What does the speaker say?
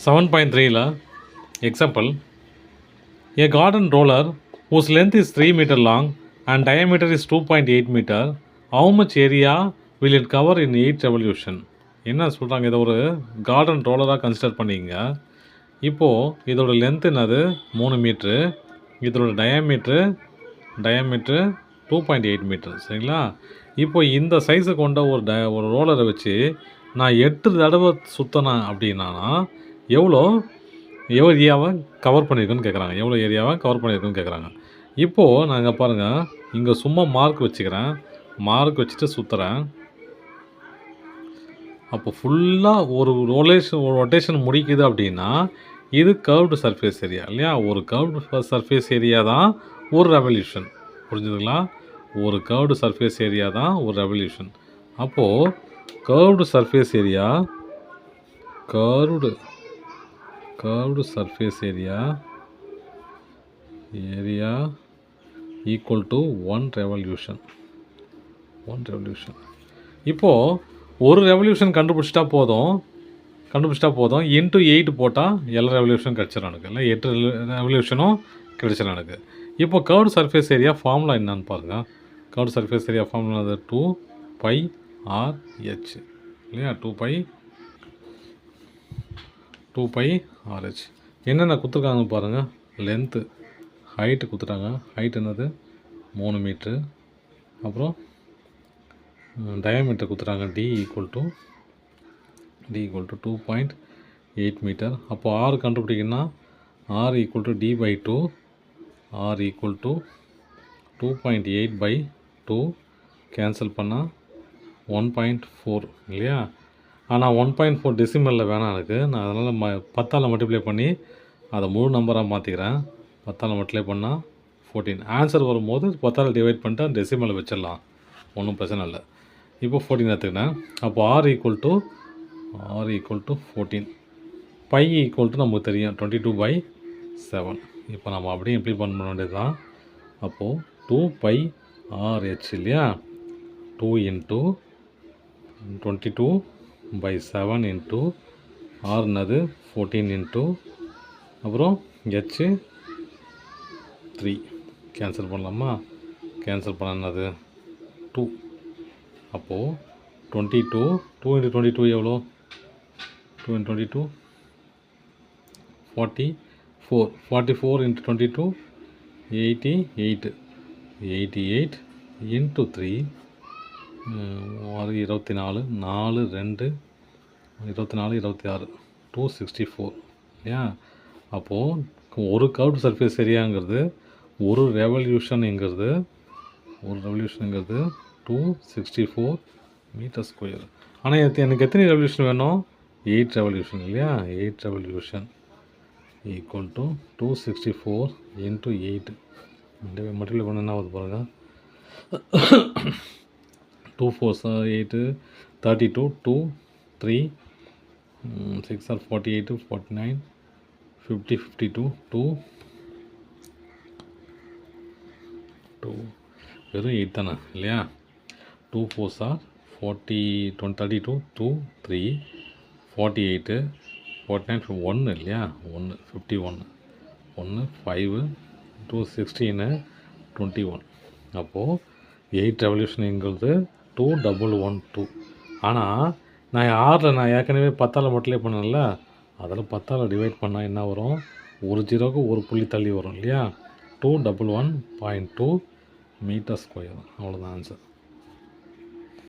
7.3 example, a garden roller whose length is 3 meter long and diameter is 2.8 meter, how much area will it cover in 8 revolution? என்ன சொல்கிறாங்க, இதை ஒரு garden ரோலராக consider பண்ணிங்க. இப்போது இதோட length என்னது 3 மீட்ரு, இதோட டயாமீட்ரு 2.8 மீட்டர், சரிங்களா? இப்போ இந்த சைஸை கொண்ட ஒரு ரோலரை வச்சு நான் 8 தடவை சுற்றினேன் அப்படின்னா எவ்வளோ ஏரியாவை கவர் பண்ணியிருக்குன்னு கேட்குறாங்க. எவ்வளோ ஏரியாவை கவர் பண்ணியிருக்குன்னு கேட்குறாங்க. இப்போது நான் இங்கே பாருங்கள், இங்கே சும்மா மார்க் வச்சுக்கிறேன், மார்க் வச்சுட்டு சுற்றுறேன். அப்போ ஃபுல்லாக ஒரு ரொட்டேஷன் முடிக்குது அப்படின்னா இது கர்வ்டு சர்ஃபேஸ் ஏரியா இல்லையா? ஒரு கர்வ்டு சர்ஃபேஸ் ஏரியா தான் ஒரு ரெவல்யூஷன். புரிஞ்சுதுங்களா? ஒரு கர்வ்டு சர்ஃபேஸ் ஏரியா தான் ஒரு ரெவல்யூஷன். அப்போது curved surface area curved surface area equal to 1 revolution. இப்போது ஒரு ரெவல்யூஷன் கண்டுபிடிச்சிட்டா போதும் இன்ட்டு 8 போட்டால் எல்லா ரெவல்யூஷனும் கிடச்சிடும் எனக்கு, இல்லை 8 ரெவல்யூஷனும் கிடச்சிடும் எனக்கு. இப்போ கர்வ்டு சர்ஃபேஸ் ஏரியா ஃபார்முலா என்னன்னு பாருங்கள். Curved surface area formula 2πRH இல்லையா? 2πRH. என்னென்ன கொடுத்துருக்காங்க பாருங்கள். லென்த்து, ஹைட்டு கொடுத்துட்டாங்க. ஹைட் என்னது 3 மீட்ரு. அப்புறம் டயாமீட்டர் கொடுத்துட்டாங்க. D equal to 2.8 metre. அப்போ R கண்டுபிடிக்கணும்னா R equal to D/2, R equal to 2.8/2 cancel பண்ணால் 1.4 இல்லையா? ஆனால் 1.4 டெசிமலில் வேணாம் எனக்கு. நான் அதனால் 10ஆல் மல்டிப்ளை பண்ணி அதை முழு நம்பராக மாற்றிக்கிறேன். 10ஆல் மல்டிப்ளை பண்ணால் 14. ஆன்சர் வரும்போது 10ஆல் டிவைட் பண்ணிட்டு டெசிமலில் வச்சிடலாம், ஒன்றும் பிரச்சனை இல்லை. இப்போ 14 எடுத்துக்கினேன். அப்போ R equal to 14. Pi equal to நமக்கு தெரியும் 22/7. இப்போ நம்ம அப்படியே இம்ப்ளி பண்ண வேண்டியது தான். அப்போது 2πRH இல்லையா? 2 × 22/7 இன்ட்டு R என்னது 14 இன்ட்டு அப்புறம் H 3 கேன்சல் பண்ணலாமா? கேன்சல் பண்ண என்னது 2. அப்போது 22 2 × 22 எவ்வளோ? 2 × 22 44. 44 × 22 88 இன்ட்டு 3 24 4 2 24 26 264 இல்லையா? அப்போது ஒரு கர்வ்டு சர்ஃபேஸ் ஏரியாங்கிறது ஒரு ரெவல்யூஷனுங்கிறது 264 மீட்டர் ஸ்கொயர். ஆனால் எனக்கு எத்தனை ரெவல்யூஷன் வேணும்? 8 ரெவல்யூஷன் இல்லையா? 8 ரெவல்யூஷன் ஈக்குவல் டு 264 × 8. இந்த மல்டிப்ளை பண்ண என்ன ஆகுது பாருங்கள். 2 4 8 32 2 3 6 48 49 50 52 2 வெறும் 8 தானே இல்லையா? 2 4 40 32 2 3 48 49 1 இல்லையா? 1 51 1 5 2 16 21. அப்போது 8 ரெவல்யூஷனுங்கிறது 2112. ஆனால் நான் ஏற்கனவே 10ஆல் மல்டிப்ளை பண்ணல, அதில் 10ஆல் டிவைட் பண்ணால் என்ன வரும்? ஒரு ஜீரோக்கு ஒரு புள்ளி தள்ளி வரும் இல்லையா? 211.2 மீட்டர் ஸ்கொயர். அவ்வளோதான் ஆன்சர்.